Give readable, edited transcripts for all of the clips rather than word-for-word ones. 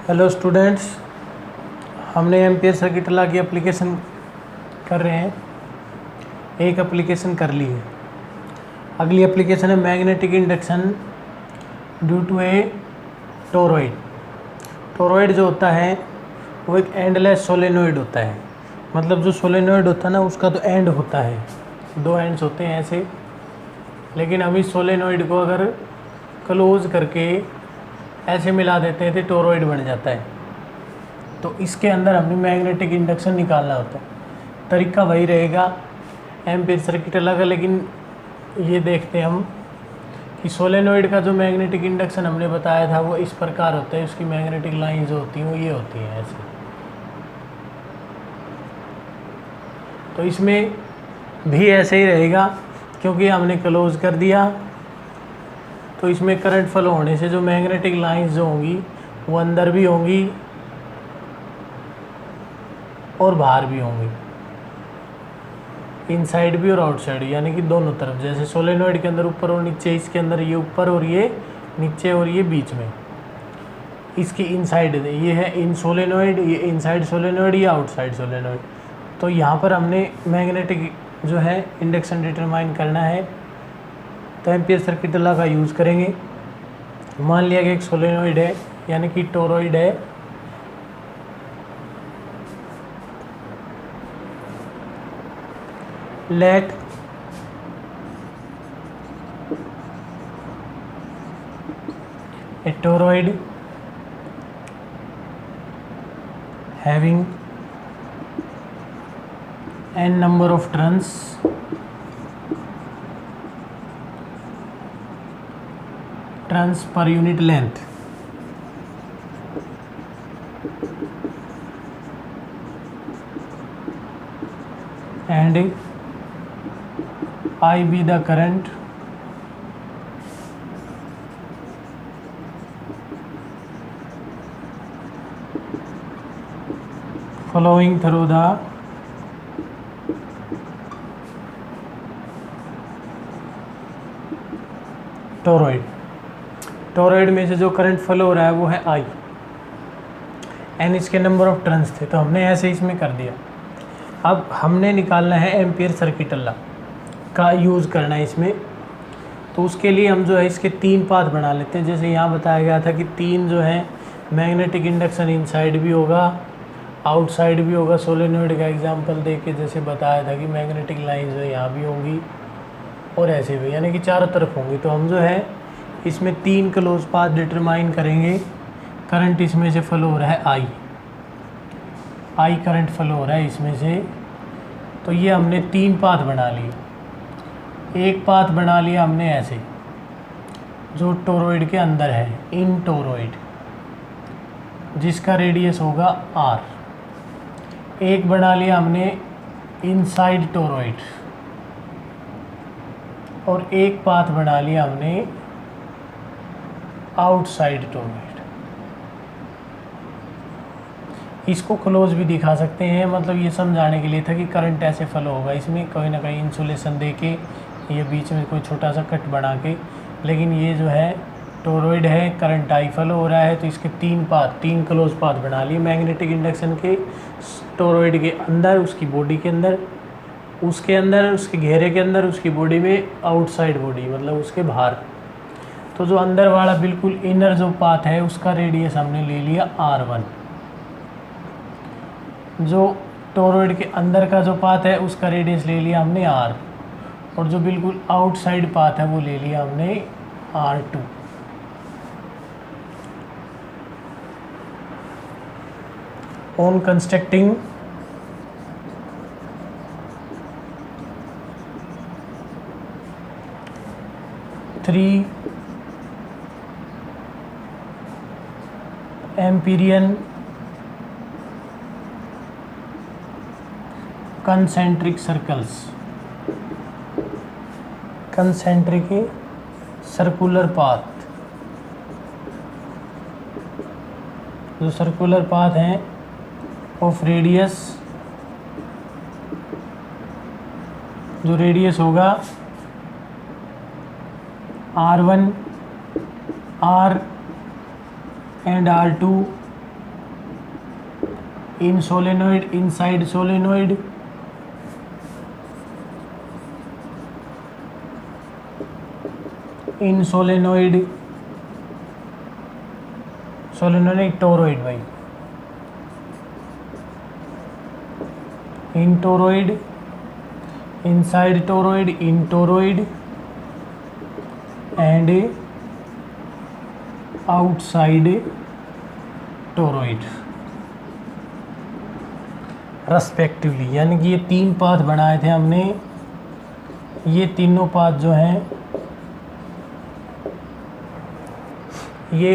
Hello students, हमने ampere circuit law की application कर रहे हैं। एक एप्लीकेशन कर ली है। अगली एप्लीकेशन है magnetic induction due to a toroid. Toroid जो होता है वो एक एंडलेस सोलेनोइड होता है। मतलब जो सोलेनोइड होता है ना, उसका तो एंड होता है, दो एंड्स होते हैं ऐसे। लेकिन हम इस सोलेनोइड को अगर क्लोज करके ऐसे मिला देते हैं तो टोरॉइड बन जाता है। तो इसके अंदर हमें मैग्नेटिक इंडक्शन निकालना होता है। तरीका वही रहेगा, एम्पियर सर्किट अलग है, लेकिन ये देखते हैं हम कि सोलेनोइड का जो मैग्नेटिक इंडक्शन हमने बताया था वो इस प्रकार होता है। उसकी मैग्नेटिक लाइन जो होती हैं वो ये होती हैं ऐसे। तो इसमें भी ऐसे ही रहेगा, क्योंकि हमने क्लोज कर दिया। तो इसमें करंट फ्लो होने से जो मैग्नेटिक लाइंस जो होंगी वो अंदर भी होंगी और बाहर भी होंगी, इनसाइड भी और आउटसाइड, यानी कि दोनों तरफ। जैसे सोलेनोइड के अंदर ऊपर और नीचे, इसके अंदर ये ऊपर और ये नीचे और ये बीच में। इसकी इनसाइड ये है इन सोलेनोइड, ये इनसाइड सोलेनोइड, ये आउटसाइड सोलेनोइड। तो यहाँ पर हमने मैग्नेटिक जो है इंडक्शन डिटरमाइन करना है, तो एम्पियर सर्किट लॉ का यूज़ करेंगे। मान लिया कि एक सोलेनोइड है, यानी कि टोरॉइड है। Let a toroid having n number of turns per unit length and I be the current flowing through the toroid. Toroid में से जो करंट फ्लो हो रहा है वो है आई, एन इसके नंबर ऑफ टर्न्स थे, तो हमने ऐसे इसमें कर दिया। अब हमने निकालना है एम्पियर सर्किट लॉ का यूज़ करना है इसमें। तो उसके लिए हम जो है इसके तीन पाथ बना लेते हैं। जैसे यहाँ बताया गया था कि तीन जो है मैग्नेटिक इंडक्शन इनसाइड भी होगा, आउटसाइड भी होगा। सोलेनोइड का एग्जांपल दे के जैसे बताया था कि मैग्नेटिक लाइन जो है यहाँ भी होंगी और ऐसे भी, यानी कि चारों तरफ होंगी। तो हम जो है इसमें तीन क्लोज पाथ डिटरमाइन करेंगे। करंट इसमें से फ्लो हो रहा है आई करंट फ्लो हो रहा है इसमें से। तो ये हमने तीन पाथ बना लिए। एक पाथ बना लिया हमने ऐसे, जो टोरॉइड के अंदर है, इन टोरॉइड, जिसका रेडियस होगा आर। एक बना लिया हमने इनसाइड टोरॉइड, और एक पाथ बना लिया हमने आउटसाइड टोरॉइड। इसको क्लोज भी दिखा सकते हैं, मतलब ये समझाने के लिए था कि करंट ऐसे फ्लो होगा। इसमें कोई ना कोई इंसुलेशन दे के, ये बीच में कोई छोटा सा कट बना के। लेकिन ये जो है टोरॉइड है, करंट आई फ्लो हो रहा है, तो इसके तीन पाथ, तीन क्लोज पाथ बना लिए मैग्नेटिक इंडक्शन के। टोरॉइड के अंदर, उसकी बॉडी के अंदर, उसके अंदर, उसके घेरे के अंदर, उसकी बॉडी में, आउटसाइड बॉडी मतलब उसके बाहर। तो जो अंदर वाला बिल्कुल इनर जो पाथ है उसका रेडियस हमने ले लिया R1। जो टोरॉइड के अंदर का जो पाथ है उसका रेडियस ले लिया हमने R, और जो बिल्कुल आउटसाइड पाथ है वो ले लिया हमने R2। On constructing three Amperian concentric circles, concentric circular path. जो सर्कुलर पाथ हैं ऑफ रेडियस, जो रेडियस होगा R1, R and R2 in solenoid, inside solenoid, in solenoid, solenoid नहीं टोरॉइड भाई, in toroid, inside toroid, in toroid and outside toroid respectively. यानी कि ये 3 path बनाए थे हमने, ये तीनों पाथ जो हैं ये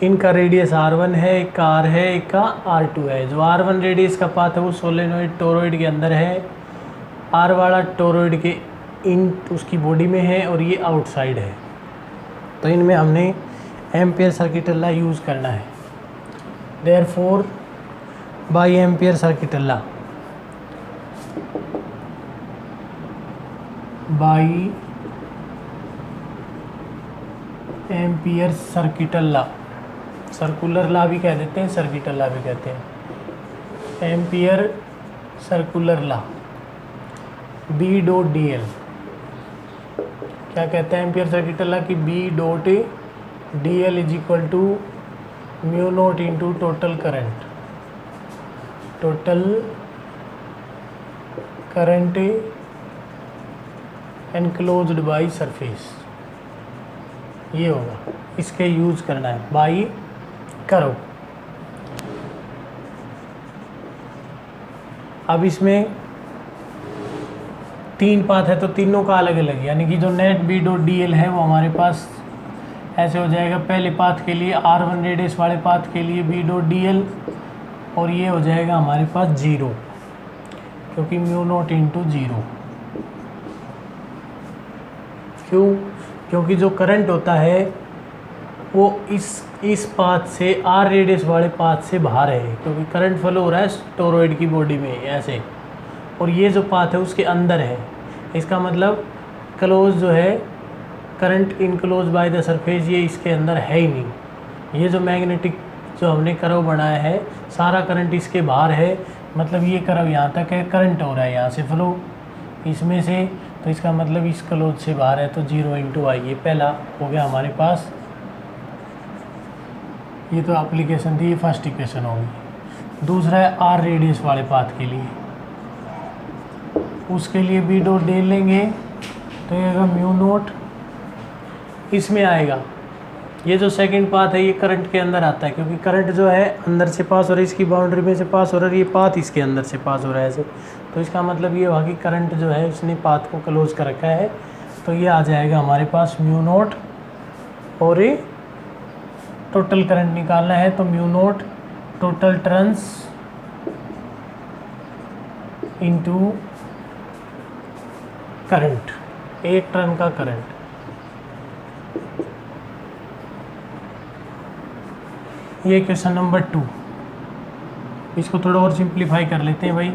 इनका रेडियस R1 है, एक का R है, एक का R2 है। जो R1 रेडियस का पाथ है वो सोलेनोइड टोरॉइड के अंदर है, R वाला टोरॉइड के इन उसकी बॉडी में है और ये आउटसाइड है। तो इनमें हमने एम्पियर सर्किट लॉ यूज़ करना है। Therefore by ampere circuit law, by ampere circuital law, circular law भी कह देते हैं, सर्किटल लॉ भी कहते हैं। Ampere circular law, B dot D l क्या कहते हैं एम्पियर सर्किटल लॉ की, B dot D L is equal to mu naught into total current, total current enclosed by surface, ये होगा। इसके यूज़ करना है, बाई करो। अब इसमें 3 पाथ है तो तीनों का अलग अलग, यानी कि जो net B dot D l है वो हमारे पास ऐसे हो जाएगा। पहले पाथ के लिए R1 रेडियस वाले पाथ के लिए बी डॉट डी एल, और ये हो जाएगा हमारे पास 0, क्योंकि म्यू नोट इंटू 0। क्यों? क्योंकि जो करंट होता है वो इस पाथ से R रेडियस वाले पाथ से बाहर है, क्योंकि करंट फ्लो हो रहा है टोरॉइड की बॉडी में ऐसे, और ये जो पाथ है उसके अंदर है। इसका मतलब क्लोज जो है current enclose by the surface, ये इसके अंदर है ही नहीं। ये जो मैग्नेटिक जो हमने कर्व बनाया है सारा करंट इसके बाहर है, मतलब ये कर्व यहाँ तक है, करंट हो रहा है यहाँ से फ्लो इसमें से, तो इसका मतलब इस क्लोज से बाहर है, तो 0 इंटू आई। ये पहला हो गया हमारे पास, ये तो एप्लीकेशन थी, ये फर्स्ट इक्वेशन होगी। दूसरा है R रेडियस वाले पाथ के लिए, उसके लिए बी डॉट डेल लेंगे तो ये आएगा म्यू नोट, इसमें आएगा ये जो सेकंड पाथ है ये करंट के अंदर आता है, क्योंकि करंट जो है अंदर से पास हो रहा है, इसकी बाउंड्री में से पास हो रहा है, ये पाथ इसके अंदर से पास हो रहा है ऐसे, तो इसका मतलब ये हुआ कि करंट जो है उसने पाथ को क्लोज कर रखा है। तो ये आ जाएगा हमारे पास म्यू नोट, और ये टोटल करंट निकालना है तो mu note total turns into current, एक टर्न का करंट। ये क्वेश्चन नंबर 2, इसको थोड़ा और सिंप्लीफाई कर लेते हैं भाई।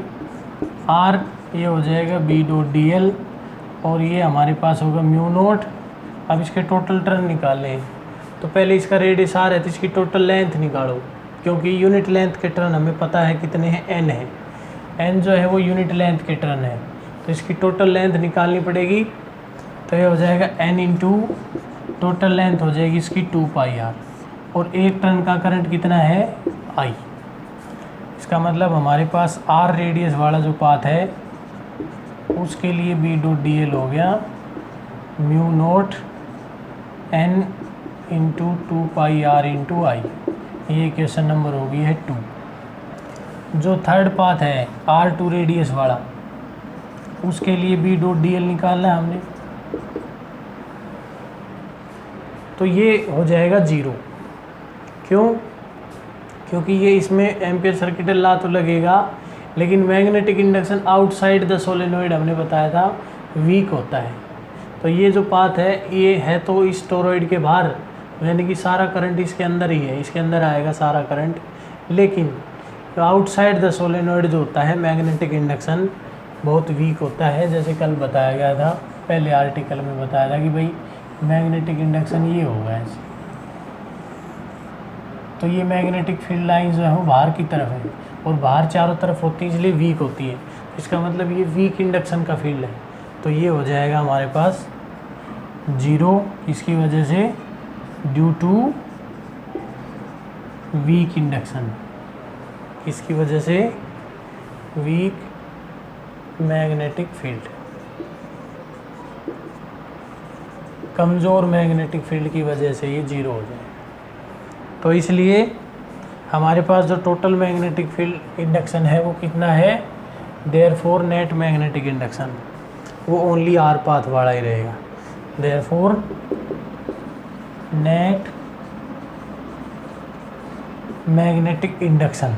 R ये हो जाएगा बी डॉट डी एल, और ये हमारे पास होगा म्यू नोट। अब इसके टोटल टर्न निकालने हैं, तो पहले इसका रेडियस R है तो इसकी टोटल लेंथ निकालो, क्योंकि यूनिट लेंथ के टर्न हमें पता है कितने हैं, n है, n जो है वो यूनिट लेंथ के टर्न है, तो इसकी टोटल लेंथ निकालनी पड़ेगी। तो ये हो जाएगा n इंटू टोटल लेंथ हो जाएगी इसकी 2 पाई r, और एक टर्न का करंट कितना है I। इसका मतलब हमारे पास R रेडियस वाला जो पाथ है उसके लिए बी डॉट डी एल हो गया म्यू नोट n इंटू 2 पाई r इंटू आई। ये क्वेश्चन नंबर हो गई है 2। जो थर्ड पाथ है R2 रेडियस वाला, उसके लिए बी डॉट डी एल निकालना है हमने, तो ये हो जाएगा 0। क्यों? क्योंकि ये इसमें एम्पियर सर्किटल लॉ तो लगेगा, लेकिन magnetic induction outside the solenoid हमने बताया था वीक होता है। तो ये जो पाथ है ये है तो इस टोरॉइड के बाहर, यानी कि सारा करंट इसके अंदर ही है, इसके अंदर आएगा सारा करंट। लेकिन आउटसाइड द सोलेनोइड जो होता है मैग्नेटिक इंडक्शन बहुत वीक होता है, जैसे कल बताया गया था, पहले आर्टिकल में बताया था कि भाई मैग्नेटिक इंडक्शन ये होगा ऐसे। तो ये मैग्नेटिक फील्ड लाइन जो है वो बाहर की तरफ है, और बाहर चारों तरफ होती है इसलिए वीक होती है। इसका मतलब ये वीक इंडक्शन का फील्ड है। तो ये हो जाएगा हमारे पास 0 इसकी वजह से ड्यू टू वीक इंडक्शन, इसकी वजह से वीक मैग्नेटिक फील्ड, कमज़ोर मैग्नेटिक फील्ड की वजह से ये 0 हो जाए। तो इसलिए हमारे पास जो टोटल मैग्नेटिक फील्ड इंडक्शन है वो कितना है, देयरफॉर नेट मैग्नेटिक इंडक्शन वो ओनली आर पाथ वाला ही रहेगा। देयरफॉर नेट मैग्नेटिक इंडक्शन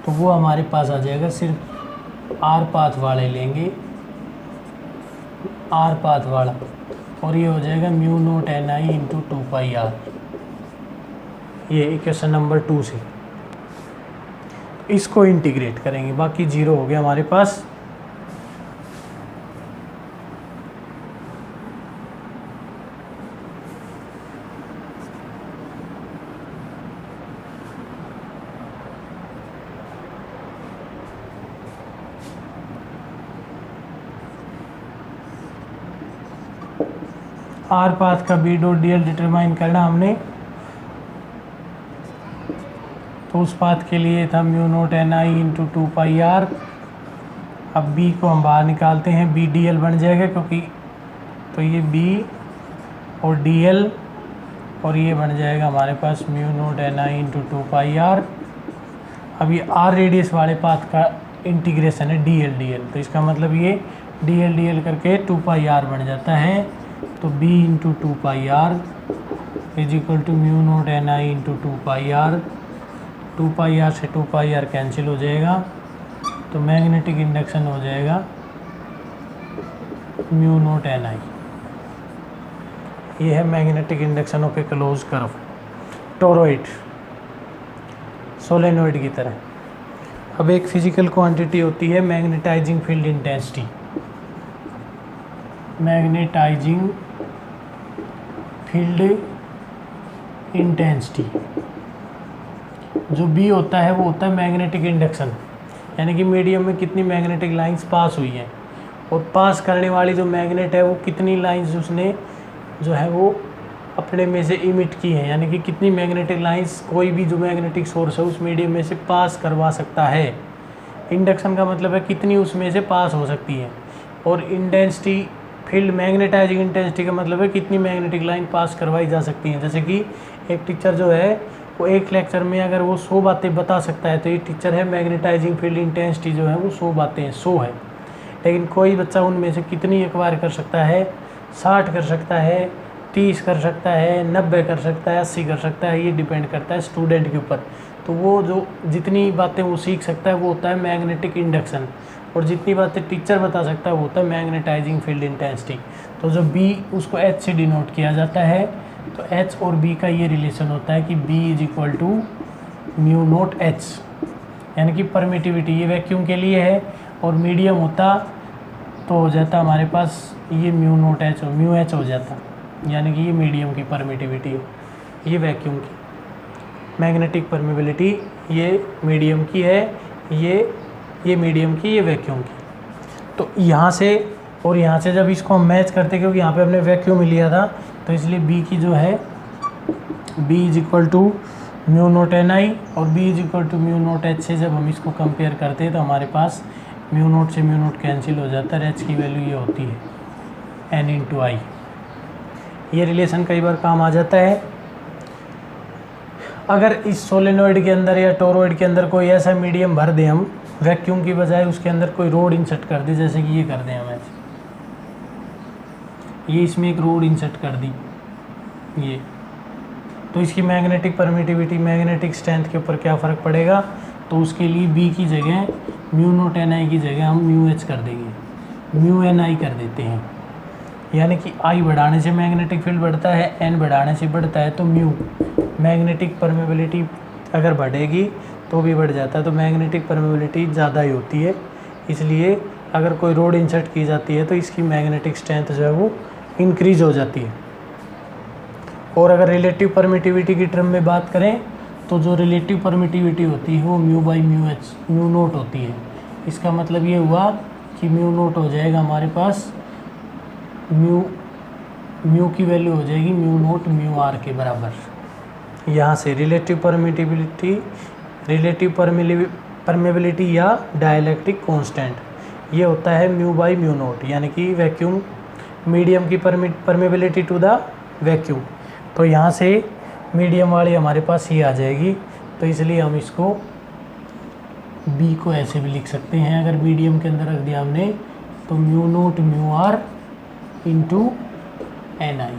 तो वो हमारे पास आ जाएगा, सिर्फ आर पाथ वाले लेंगे, आर पाथ वाला, और ये हो जाएगा mu naught N I into 2 pi r. ये इक्वेशन नंबर 2 से इसको इंटीग्रेट करेंगे, बाकी 0 हो गया हमारे पास। आर पाथ का B dot D l determine करना हमने, तो उस पाथ के लिए था mu naught N I into 2 pi are. अब बी को हम बाहर निकालते हैं, बी डी एल बन जाएगा क्योंकि, तो ये बी और डी एल, और ये बन जाएगा हमारे पास mu naught N I into 2 pi are. अब ये आर रेडियस वाले पाथ का इंटीग्रेशन है डी एल, तो इसका मतलब ये डी एल करके 2 पाई आर बन जाता है। तो b into 2 pi r is equal to mu naught N I into 2 pi r. 2 pi r से 2 पाई आर कैंसिल हो जाएगा, तो मैग्नेटिक इंडक्शन हो जाएगा म्यू नोट एन आई। ये है magnetic induction of a close curve, toroid, solenoid की तरह। अब एक फिजिकल क्वांटिटी होती है magnetising field intensity, magnetising field intensity. जो बी होता है वो होता है मैग्नेटिक इंडक्शन, यानी कि मीडियम में कितनी मैग्नेटिक लाइंस पास हुई हैं, और पास करने वाली जो मैग्नेट है वो कितनी लाइंस उसने जो है वो अपने में से इमिट की है, यानी कि कितनी मैग्नेटिक लाइंस कोई भी जो मैग्नेटिक सोर्स है उस मीडियम में से पास करवा सकता है। इंडक्शन का मतलब है कितनी उसमें से पास हो सकती है, और इंटेंसिटी फील्ड मैग्नेटाइजिंग इंटेंसिटी का मतलब है कितनी मैग्नेटिक लाइन पास करवाई जा सकती हैं। जैसे कि एक टीचर जो है वो एक लेक्चर में अगर वो 100 बातें बता सकता है तो ये टीचर है, मैग्नेटाइजिंग फील्ड इंटेंसिटी जो है वो 100 बातें 100 है। लेकिन कोई बच्चा उनमें से कितनी एक्वायर कर सकता है, 60 कर सकता है, 30 कर सकता है, 90 कर सकता है, 80 कर सकता है, ये डिपेंड करता है स्टूडेंट के ऊपर। तो वो जो जितनी बातें वो सीख सकता है वो होता है मैग्नेटिक इंडक्शन, और जितनी बातें टीचर बता सकता है वो होता है मैग्नेटाइजिंग फील्ड इंटेंसिटी। तो जो B उसको H से डिनोट किया जाता है, तो H और B का ये रिलेशन होता है कि B is equal to mu naught H, यानी कि परमिटिविटी ये वैक्यूम के लिए है, और मीडियम होता तो हो जाता हमारे पास ये म्यू नोट H और म्यू H हो जाता, यानी कि ये मीडियम की परमिटिविटी है, ये वैक्यूम की मैग्नेटिक परमिबिलिटी ये मीडियम की है, ये मीडियम की, ये वैक्यूम की। तो यहाँ से और यहाँ से जब इसको हम मैच करते, क्योंकि यहाँ पे हमने वैक्यूम लिया था, तो इसलिए B की जो है B is equal to mu naught N I, और B is equal to mu naught H से जब हम इसको कंपेयर करते हैं तो हमारे पास म्यू नोट से म्यू नोट कैंसिल हो जाता है, H की वैल्यू ये होती है N इंटू आई। ये रिलेशन कई बार काम आ जाता है। अगर इस सोलेनॉइड के अंदर या टोरॉइड के अंदर कोई ऐसा मीडियम भर दें हम, वैक्यूम की बजाय उसके अंदर कोई रोड इंसर्ट कर दे, जैसे कि ये कर दें हम ऐसे, ये इसमें एक रोड इंसर्ट कर दी ये, तो इसकी मैग्नेटिक परमिटिविटी, मैग्नेटिक स्ट्रेंथ के ऊपर क्या फ़र्क पड़ेगा। तो उसके लिए B की जगह म्यू नोट एन आई की जगह हम म्यू H कर देंगे, म्यू एन आई कर देते हैं, यानी कि I बढ़ाने से मैग्नेटिक फील्ड बढ़ता है, N बढ़ाने से बढ़ता है, तो म्यू मैग्नेटिक परमेबिलिटी अगर बढ़ेगी तो भी बढ़ जाता है, तो मैग्नेटिक परमेबिलिटी ज़्यादा ही होती है, इसलिए अगर कोई रोड इंसर्ट की जाती है तो इसकी मैग्नेटिक स्ट्रेंथ जो है वो इंक्रीज़ हो जाती है। और अगर रिलेटिव परमिटिविटी की टर्म में बात करें तो जो रिलेटिव परमिटिविटी होती है वो mu by mu H mu naught होती है। इसका मतलब ये हुआ कि म्यू नोट हो जाएगा हमारे पास म्यू की वैल्यू हो जाएगी म्यू नोट म्यू आर के बराबर। यहाँ से रिलेटिव परमेबिलिटी या डाइलेक्ट्रिक कांस्टेंट ये होता है म्यू बाई म्यू नोट, यानी कि वैक्यूम मीडियम की परमेबिलिटी टू द वैक्यूम। तो यहाँ से मीडियम वाली हमारे पास ये आ जाएगी, तो इसलिए हम इसको बी को ऐसे भी लिख सकते हैं अगर मीडियम के अंदर रख दिया हमने, तो mu naught mu R into N I.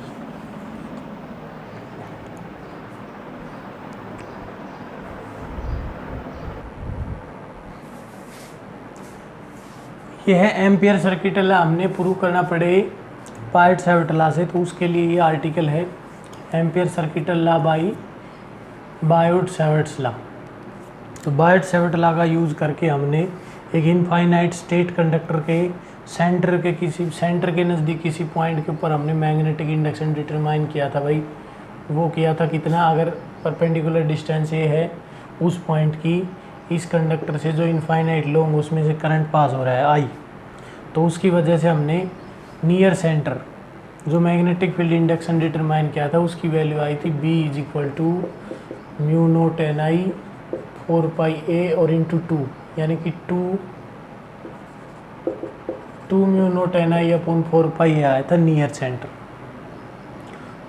यह है एम्पियर सर्किट ला, हमने प्रूव करना पड़े बायट-सैवर्ट ला से, तो उसके लिए ये आर्टिकल है एम्पियर सर्किट ला बाई बायट-सैवर्ट ला। तो बायट-सैवर्ट ला का यूज़ करके हमने एक इनफाइनाइट स्टेट कंडक्टर के सेंटर के नज़दीक किसी पॉइंट के ऊपर हमने मैग्नेटिक इंडक्शन डिटरमाइन किया था भाई। वो किया था कितना, अगर परपेंडिकुलर डिस्टेंस ये है उस पॉइंट की, इस कंडक्टर से जो इनफाइनाइट लॉन्ग उसमें से करंट पास हो रहा है आई, तो उसकी वजह से हमने नियर सेंटर जो मैग्नेटिक फील्ड इंडक्शन डिटरमाइन किया था उसकी वैल्यू आई थी B is equal to mu naught N I 4 pi A और इंटू 2, यानी कि 2 mu naught N I upon 4 pi A आया था नियर सेंटर।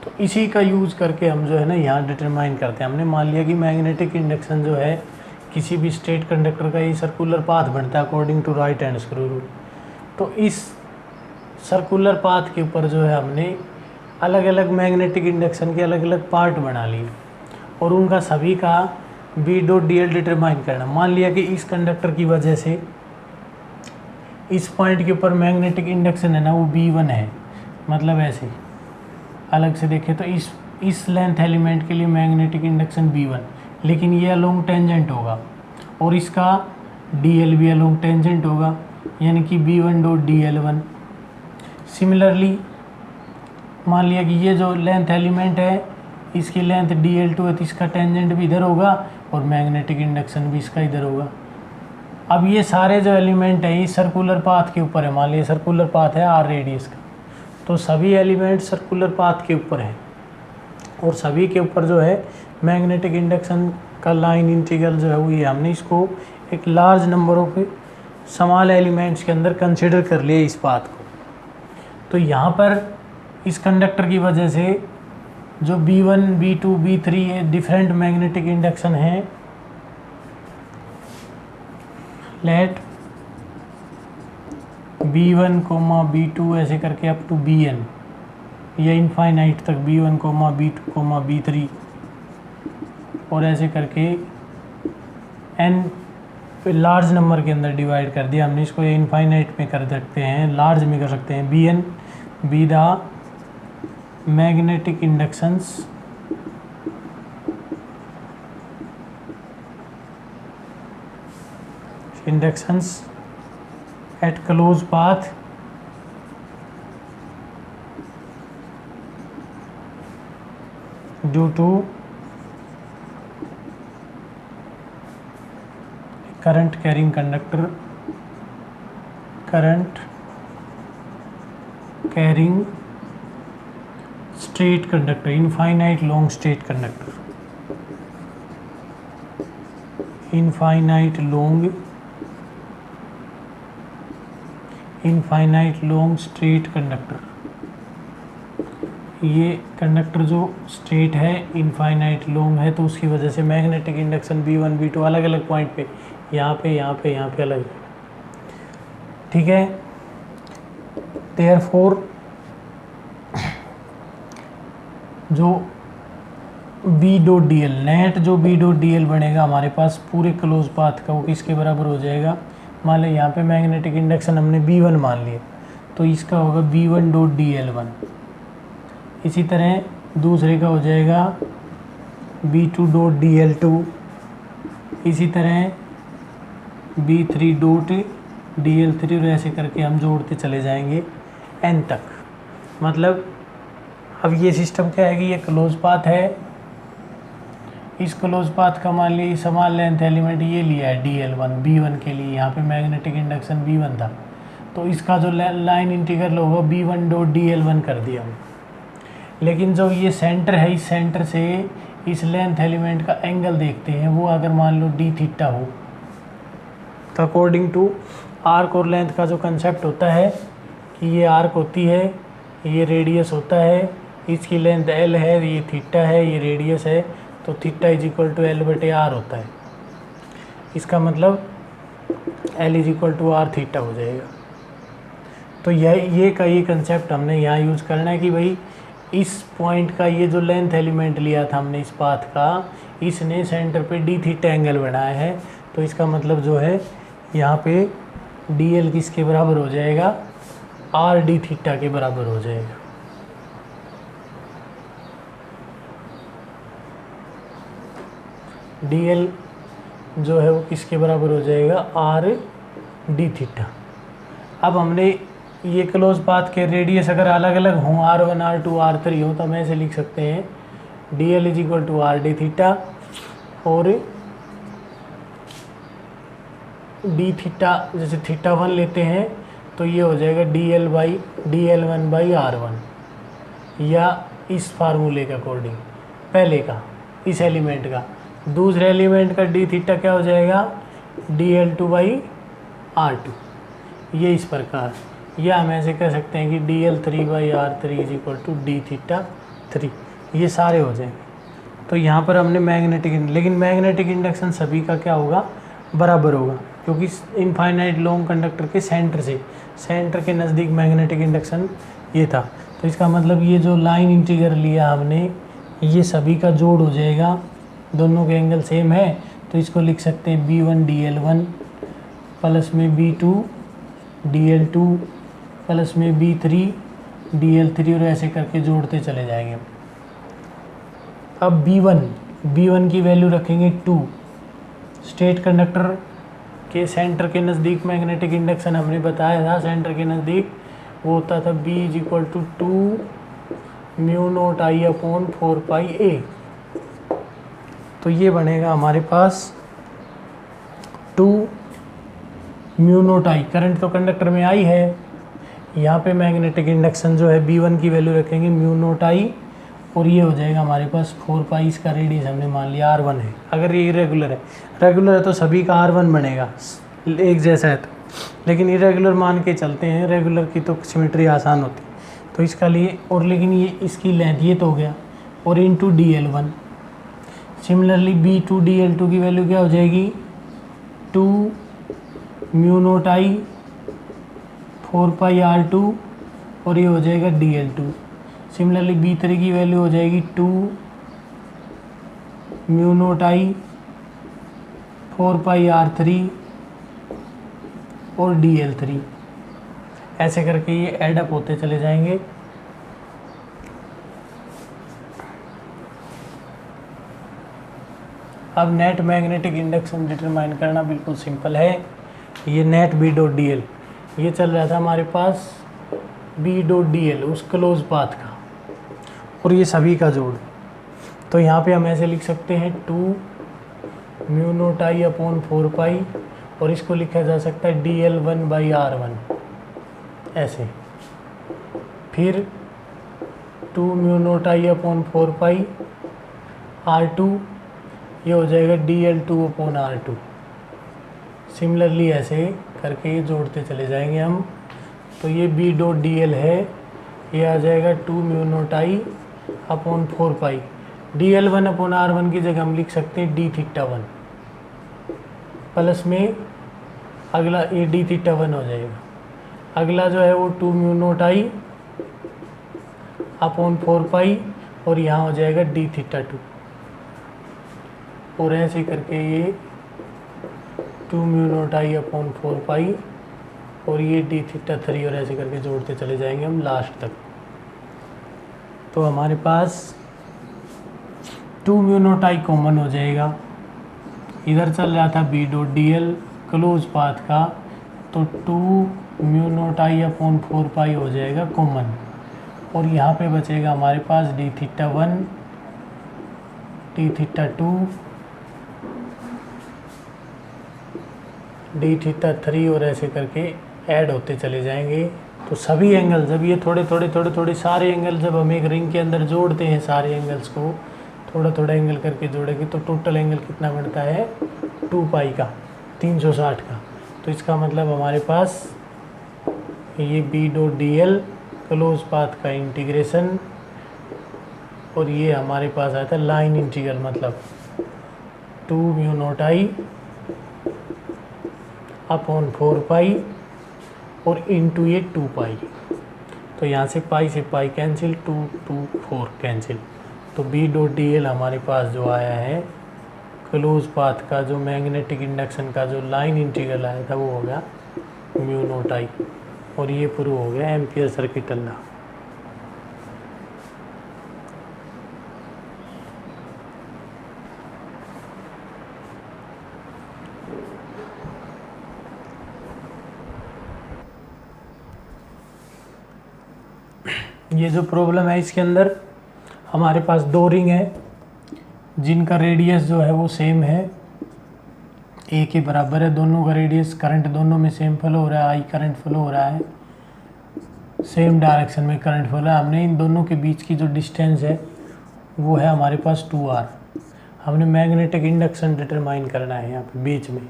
तो इसी का यूज़ करके हम जो है ना यहाँ डिटरमाइन करते हैं। हमने मान लिया कि मैग्नेटिक इंडक्शन जो है किसी भी स्टेट कंडक्टर का ये सर्कुलर पाथ बनता है according to right hand screw rule. तो इस सर्कुलर पाथ के ऊपर जो है हमने अलग अलग मैग्नेटिक इंडक्शन के अलग अलग पार्ट बना लिए और उनका सभी का B dot D l determine करना। मान लिया कि इस कंडक्टर की वजह से इस पॉइंट के ऊपर मैग्नेटिक इंडक्शन है ना वो B1 है, मतलब ऐसे अलग से देखें तो इस लेंथ एलिमेंट के लिए मैग्नेटिक इंडक्शन B1, लेकिन ये अलोंग टेंजेंट होगा और इसका DL भी अलोंग टेंजेंट होगा, यानी कि B1 डॉट DL1। सिमिलरली मान लिया कि ये जो लेंथ एलिमेंट है इसकी लेंथ DL2 है, तो इसका टेंजेंट भी इधर होगा और मैग्नेटिक इंडक्शन भी इसका इधर होगा। अब ये सारे जो एलिमेंट है ये सर्कुलर पाथ के ऊपर है, मान लिया सर्कुलर पाथ है R रेडियस का, तो सभी एलिमेंट सर्कुलर पाथ के ऊपर है और सभी के ऊपर जो है मैग्नेटिक इंडक्शन का लाइन इंटीग्रल जो है वो ये हमने इसको एक large number of small elements के अंदर कंसिडर कर लिया इस पाथ को। तो यहाँ पर इस कंडक्टर की वजह से जो B1, B2, B3 ये डिफरेंट मैग्नेटिक इंडक्शन है, लेट B1, B2 ऐसे करके अप टू Bn, ये इनफाइनाइट तक B1, B2, B3 और ऐसे करके n लार्ज नंबर के अंदर डिवाइड कर दिया हमने इसको। ये इनफाइनाइट में कर सकते हैं, लार्ज में कर सकते हैं। Bn B the magnetic inductions at close path due to current carrying conductor, current carrying straight conductor, infinite long straight conductor, infinite long straight conductor। ये कंडक्टर जो स्ट्रेट है इनफाइनाइट लॉन्ग है, तो उसकी वजह से मैग्नेटिक इंडक्शन B1, B2 अलग अलग पॉइंट पे यहाँ पे अलग, ठीक है। देयरफॉर जो B dot D L net जो B डॉट डी एल बनेगा हमारे पास पूरे क्लोज पाथ का, वो किसके बराबर हो जाएगा। मान लें यहाँ पे मैग्नेटिक इंडक्शन हमने B1 मान लिया, तो इसका होगा B1 डॉट DL1। इसी तरह दूसरे का हो जाएगा B2 डॉट DL2, इसी तरह B3 डॉट DL3 और ऐसे करके हम जोड़ते चले जाएंगे n तक। मतलब अब ये सिस्टम क्या है कि ये क्लोज पाथ है, इस क्लोज पाथ का मान लीजिए समान लेंथ एलिमेंट ये लिया है dl1 b1 के लिए, यहाँ पे मैग्नेटिक इंडक्शन b1 था, तो इसका जो लाइन इंटीग्रल होगा b1 डॉट dl1 कर दिया हमने। लेकिन जो ये सेंटर है, इस सेंटर से इस लेंथ एलिमेंट का एंगल देखते हैं, वो अगर मान लो डी थीटा हो, तो अकॉर्डिंग टू आर्क और लेंथ का जो कंसेप्ट होता है कि ये आर्क होती है, ये रेडियस होता है, इसकी लेंथ एल है, ये थीटा है, ये रेडियस है, तो theta is equal to L बटे आर होता है। इसका मतलब L is equal to R theta हो जाएगा। तो ये कंसेप्ट हमने यहाँ यूज़ करना है कि भाई इस पॉइंट का ये जो लेंथ एलिमेंट लिया था हमने इस पाथ का, इसने सेंटर पे डी थीटा एंगल बनाया है, तो इसका मतलब जो है यहाँ पे डी एल किसके बराबर हो जाएगा, आर डी थीटा के बराबर हो जाएगा। डी एल जो है वो किसके बराबर हो जाएगा, आर डी थीटा। अब हमने ये क्लोज पाथ के रेडियस अगर अलग अलग हों, r1 r2 r3 हो, तो हम ऐसे लिख सकते हैं D L is equal to R D theta, और डी थीटा जैसे थीटा 1 लेते हैं तो ये हो जाएगा dl1 बाई r1, या इस फार्मूले के अकॉर्डिंग पहले का, इस एलिमेंट का। दूसरे एलिमेंट का डी थीटा क्या हो जाएगा, dl2 बाई r2, ये इस प्रकार। या हम ऐसे कह सकते हैं कि dl3 by r3 is equal to D theta 3, ये सारे हो जाएंगे। तो यहाँ पर हमने लेकिन मैग्नेटिक इंडक्शन सभी का क्या होगा, बराबर होगा, क्योंकि इनफाइनाइट लॉन्ग कंडक्टर के सेंटर के नज़दीक मैग्नेटिक इंडक्शन ये था। तो इसका मतलब ये जो लाइन इंटीग्रल लिया हमने, ये सभी का जोड़ हो जाएगा, दोनों के एंगल सेम है, तो इसको लिख सकते हैं b1 dl1 प्लस में b2 dl2 प्लस में b3 dl3, और ऐसे करके जोड़ते चले जाएंगे। अब b1 की वैल्यू रखेंगे 2। स्टेट कंडक्टर के सेंटर के नज़दीक मैग्नेटिक इंडक्शन हमने बताया था, सेंटर के नज़दीक वो होता था b is equal to 2 mu naught I upon 4 pi a। तो ये बनेगा हमारे पास 2 म्यू नोट आई, करंट तो कंडक्टर में आई है, यहाँ पे मैग्नेटिक इंडक्शन जो है b1 की वैल्यू रखेंगे म्यू नोट आई, और ये हो जाएगा हमारे पास 4 पाई, इसका रेडियस हमने मान लिया r1 है। अगर ये रेगुलर है तो सभी का r1 बनेगा, एक जैसा है तो, लेकिन इरेगुलर मान के चलते हैं, रेगुलर की तो सिमेट्री आसान होती है, तो इसका लिए, और लेकिन ये इसकी लेंथ ये तो हो गया, और into dl1। Similarly b2 dl2 की वैल्यू क्या हो जाएगी, 2 म्यू नोट आई 4 पाई r2, और ये हो जाएगा dl2। सिमिलरली b3 की वैल्यू हो जाएगी 2 म्यू नोट आई 4 पाई r3 और dl3। ऐसे करके ये ऐड अप होते चले जाएंगे। अब नेट मैग्नेटिक इंडक्शन डिटरमाइन करना बिल्कुल सिंपल है। ये net B dot D L, ये चल रहा था हमारे पास बी डॉट डी एल उस क्लोज पाथ का, और ये सभी का जोड़। तो यहाँ पे हम ऐसे लिख सकते हैं 2 mu naught I upon 4 pi, और इसको लिखा जा सकता है dl1 बाई r1 ऐसे। फिर 2 mu naught I upon 4 pi r2, ये हो जाएगा dl2 अपॉन r2। सिमिलरली ऐसे करके ये जोड़ते चले जाएंगे हम। तो ये बी डॉट डी एल है, ये आ जाएगा 2 mu naught I upon 4 pi. dl1 upon r1 की जगह हम लिख सकते हैं डी थीटा 1, प्लस में अगला ये डी थीटा 1 हो जाएगा। अगला जो है वो 2 mu naught I upon 4 pi, और यहाँ हो जाएगा डी थीटा 2, और ऐसे करके ये 2 mu naught I upon 4 pi, और ये डी थीटा 3, और ऐसे करके जोड़ते चले जाएंगे हम लास्ट तक। तो हमारे पास 2 म्यू नोट आई कॉमन हो जाएगा। इधर चल रहा था B dot D L close path का, तो 2 mu naught I upon 4 pi हो जाएगा कॉमन, और यहाँ पे बचेगा हमारे पास D theta 1, D theta 2, D theta 3 और ऐसे करके ऐड होते चले जाएंगे। तो सभी एंगल जब ये थोड़े सारे एंगल जब हम एक रिंग के अंदर जोड़ते हैं, सारे एंगल्स को थोड़ा एंगल करके जोड़ेंगे तो टोटल एंगल कितना बनता है 2 पाई का, 360 का। तो इसका मतलब हमारे पास ये B dot D L close path का इंटीग्रेशन, और ये हमारे पास आया था लाइन इंटीग्रल, मतलब 2 mu not I upon 4 pi और इंटू ये 2 पाई। तो यहाँ से पाई कैंसिल, 2 2 4 कैंसिल। तो बी डॉट डी एल हमारे पास जो आया है क्लोज पाथ का जो मैग्नेटिक इंडक्शन का जो लाइन इंटीग्रल आया था वो हो गया म्यू नॉट आई, और ये प्रूव हो गया एम्पियर सर्किट लॉ। ये जो प्रॉब्लम है इसके अंदर हमारे पास 2 रिंग है जिनका रेडियस जो है वो सेम है, ए के बराबर है दोनों का रेडियस, करंट दोनों में सेम फ्लो हो रहा है, आई करंट फ्लो हो रहा है, सेम डायरेक्शन में करंट फ्लो हो रहा है। हमने इन दोनों के बीच की जो डिस्टेंस है वो है हमारे पास 2r। हमने मैग्नेटिक इंडक्शन डिटरमाइन करना है, यहाँ पे बीच में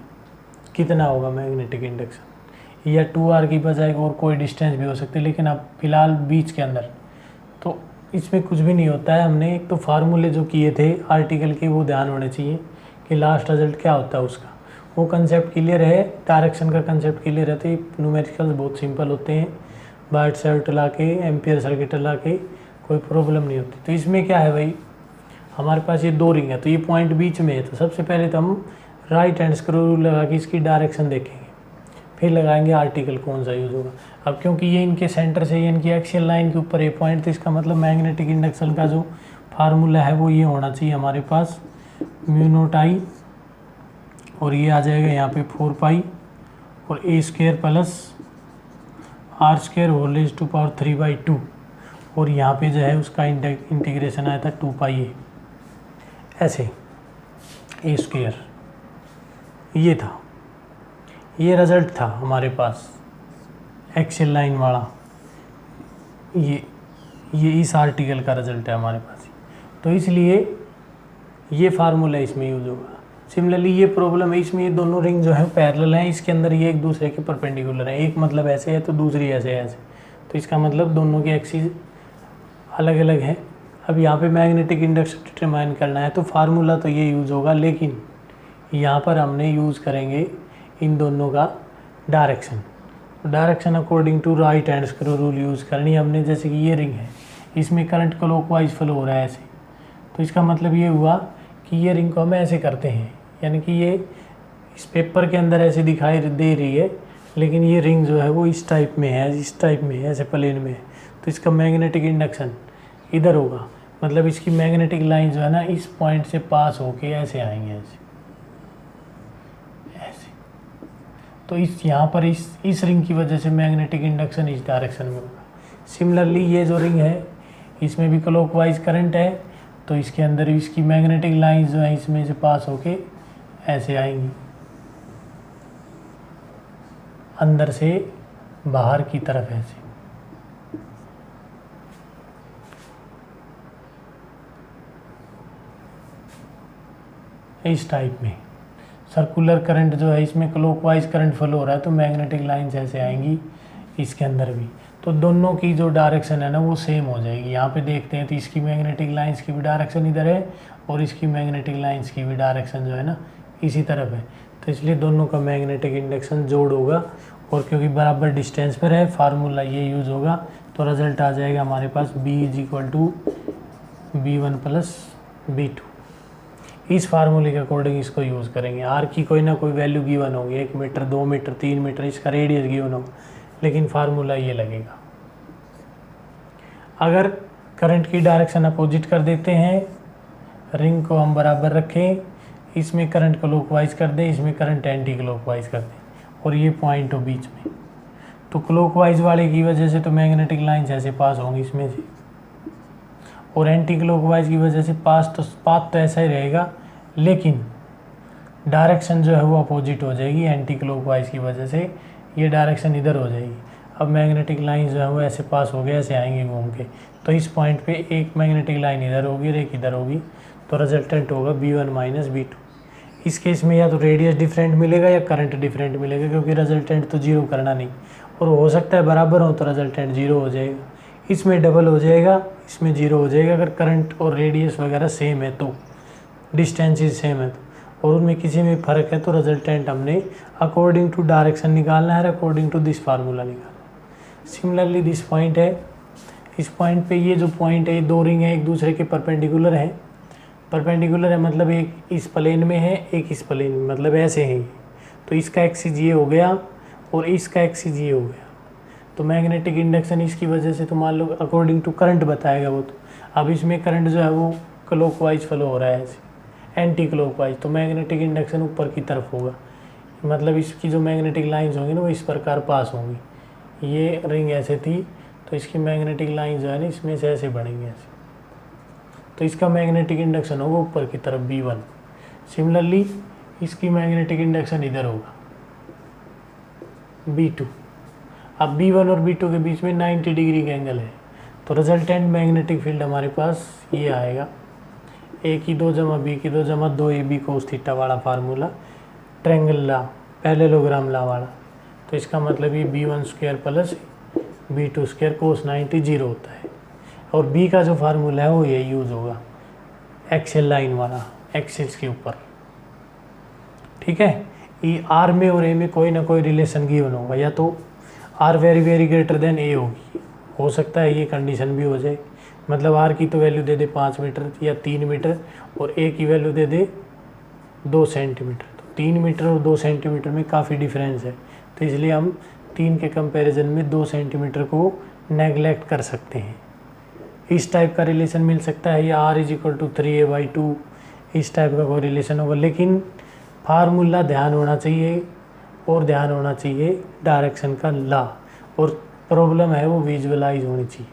कितना होगा मैग्नेटिक इंडक्शन, या 2r की बजाय और कोई डिस्टेंस भी हो सकती है, लेकिन अब फिलहाल बीच के अंदर तो इसमें कुछ भी नहीं होता है। हमने एक तो फार्मूले जो किए थे आर्टिकल के वो ध्यान होने चाहिए कि लास्ट रिजल्ट क्या होता है उसका, वो कंसेप्ट क्लियर है, डायरेक्शन का कंसेप्ट क्लियर है। तो ये न्यूमेरिकल्स बहुत सिंपल होते हैं, बार्ट सर्किट ला के एम्पियर सर्किट ला के कोई प्रॉब्लम नहीं होती। तो इसमें क्या है भाई, हमारे पास ये 2 रिंग है तो ये पॉइंट बीच में है, तो सबसे पहले तो हम राइट हैंड स्क्रू रूल लगा के इसकी डायरेक्शन देखेंगे, फिर लगाएंगे आर्टिकल कौन सा यूज़ होगा। अब क्योंकि ये इनके सेंटर से, ये इनकी एक्सियल लाइन के ऊपर ये पॉइंट, तो इसका मतलब मैग्नेटिक इंडक्शन का जो फार्मूला है वो ये होना चाहिए हमारे पास म्यू नॉट आई, और ये आ जाएगा यहाँ पे 4 पाई और A square plus R square whole raise to power 3/2, और यहाँ पे जो है उसका इंटीग्रेशन आया था 2 पाई ए, ऐसे ए स्क्वायर। ये था, ये रिजल्ट था हमारे पास एक्सियल लाइन वाला, ये इस आर्टिकल का रिजल्ट है हमारे पास। तो इसलिए ये फार्मूला इसमें यूज होगा। सिमिलरली ये प्रॉब्लम है, इसमें ये दोनों रिंग जो है पैरेलल हैं, इसके अंदर ये एक दूसरे के परपेंडिकुलर है, एक मतलब ऐसे है तो दूसरी ऐसे है ऐसे, तो इसका मतलब दोनों की एक्सिस अलग अलग है। अब यहाँ पे मैग्नेटिक इंडक्शन डिटरमाइन करना है तो फार्मूला तो ये यूज़ होगा, लेकिन यहाँ पर हमने यूज़ करेंगे इन दोनों का direction according to right hand screw rule use करनी हमने। जैसे कि ये रिंग है, इसमें करंट क्लॉकवाइज फ्लो हो रहा है ऐसे, तो इसका मतलब ये हुआ कि ये रिंग को हम ऐसे करते हैं, यानी कि ये इस पेपर के अंदर ऐसे दिखाई दे रही है, लेकिन ये रिंग जो है वो इस टाइप में है, इस टाइप में है, ऐसे प्लेन में है, तो इसका मैग्नेटिक इंडक्शन इधर होगा, मतलब इसकी मैग्नेटिक लाइन जो है ना इस पॉइंट से पास होके ऐसे आएंगे, ऐसे। तो इस यहाँ पर इस रिंग की वजह से मैग्नेटिक इंडक्शन इस डायरेक्शन में होगा। सिमिलरली ये जो रिंग है इसमें भी क्लॉकवाइज करंट है, तो इसके अंदर इसकी मैग्नेटिक लाइंस जो है इसमें से पास होके ऐसे आएंगी, अंदर से बाहर की तरफ ऐसे। इस टाइप में सर्कुलर करंट जो है इसमें क्लॉकवाइज करंट फ्लो हो रहा है, तो मैग्नेटिक लाइंस ऐसे आएंगी इसके अंदर भी, तो दोनों की जो डायरेक्शन है ना वो सेम हो जाएगी। यहाँ पे देखते हैं तो इसकी मैग्नेटिक लाइंस की भी डायरेक्शन इधर है और इसकी मैग्नेटिक लाइंस की भी डायरेक्शन जो है ना इसी तरफ है, तो इसलिए दोनों का मैग्नेटिक इंडक्शन जोड़ होगा, और क्योंकि बराबर डिस्टेंस पर है फार्मूला ये यूज़ होगा, तो रिजल्ट आ जाएगा हमारे पास B = B1 + B2। इस फार्मूले के अकॉर्डिंग इसको यूज़ करेंगे। आर की कोई ना कोई वैल्यू गिवन होगी, 1 मीटर 2 मीटर 3 मीटर इसका रेडियस गिवन होगा, लेकिन फार्मूला ये लगेगा। अगर करंट की डायरेक्शन अपोजिट कर देते हैं, रिंग को हम बराबर रखें, इसमें करंट क्लॉकवाइज कर दें, इसमें करंट एंटी क्लॉकवाइज कर दें, और ये पॉइंट हो बीच में, तो क्लॉकवाइज वाले की वजह से तो मैग्नेटिक लाइन्स ऐसे पास होंगी इसमें से, और एंटी क्लॉकवाइज की वजह से पाथ तो ऐसा ही रहेगा, लेकिन डायरेक्शन जो है वो अपोजिट हो जाएगी। एंटी क्लॉकवाइज की वजह से ये डायरेक्शन इधर हो जाएगी। अब मैग्नेटिक लाइन जो है वो ऐसे पास हो गए, ऐसे आएंगे घूम के, तो इस पॉइंट पे एक मैग्नेटिक लाइन इधर होगी और एक इधर होगी, तो रिजल्टेंट होगा B1 माइनस B2। इस केस में या तो रेडियस डिफरेंट मिलेगा या करंट डिफरेंट मिलेगा, क्योंकि रिजल्टेंट तो जीरो करना नहीं, और हो सकता है बराबर हो तो रिजल्टेंट जीरो हो जाएगा, इसमें डबल हो जाएगा, इसमें जीरो हो जाएगा। अगर करंट और रेडियस वगैरह सेम है तो, डिस्टेंसेस सेम है तो, और उनमें किसी में फ़र्क है तो रिजल्टेंट हमने अकॉर्डिंग टू डायरेक्शन निकालना है, अकॉर्डिंग टू दिस फार्मूला निकालना है। सिमिलरली दिस पॉइंट है, इस पॉइंट पे ये जो पॉइंट है, ये दो रिंग है एक दूसरे के परपेंडिकुलर हैं। परपेंडिकुलर है मतलब एक इस प्लेन में है, एक इस प्लेन में, मतलब ऐसे हैं। तो इसका एक्सिस ये हो गया और इसका एक्सिस ये हो गया, तो मैग्नेटिक इंडक्शन इसकी वजह से तो मान लो अकॉर्डिंग टू करंट बताएगा वो। तो अब इसमें करंट जो है वो क्लॉकवाइज फ्लो हो रहा है ऐसे, एंटी क्लॉकवाइज, तो मैग्नेटिक इंडक्शन ऊपर की तरफ होगा, मतलब इसकी जो मैग्नेटिक लाइंस होंगी ना वो इस प्रकार पास होंगी। ये रिंग ऐसे थी तो इसकी मैग्नेटिक लाइन जो है ना इसमें से ऐसे बढ़ेंगे ऐसे, तो इसका मैग्नेटिक इंडक्शन होगा ऊपर की तरफ B1। सिमिलरली इसकी मैग्नेटिक इंडक्शन इधर होगा B2। अब B1 और B2 के बीच में 90 डिग्री का एंगल है, तो रिजल्टेंट मैग्नेटिक फील्ड हमारे पास ये आएगा A2 जमा B2 जमा 2AB कोस थीटा वाला फार्मूला, ट्रायंगल ला, पैरेललोग्राम ला वाला। तो इसका मतलब ये B1 square plus B2 square कोस 90 जीरो होता है, और B का जो फार्मूला है वो ये यूज़ होगा एक्सेल लाइन वाला, एक्सेल्स के ऊपर। ठीक है, ये R में और A में कोई ना कोई रिलेशन गिवन होगा, या तो R very very greater than A होगी, हो सकता है ये कंडीशन भी हो जाए, मतलब R की तो वैल्यू दे दे 5 मीटर या 3 मीटर, और A की वैल्यू दे दे 2 सेंटीमीटर। तो 3 मीटर और 2 सेंटीमीटर में काफ़ी डिफरेंस है, तो इसलिए हम 3 के कंपैरिजन में 2 सेंटीमीटर को नेगलेक्ट कर सकते हैं। इस टाइप का रिलेशन मिल सकता है, या R = 3A/2, इस टाइप का कोई रिलेशन होगा, लेकिन फार्मूला ध्यान होना चाहिए, और ध्यान होना चाहिए डायरेक्शन का ला, और प्रॉब्लम है वो विजुअलाइज होनी चाहिए।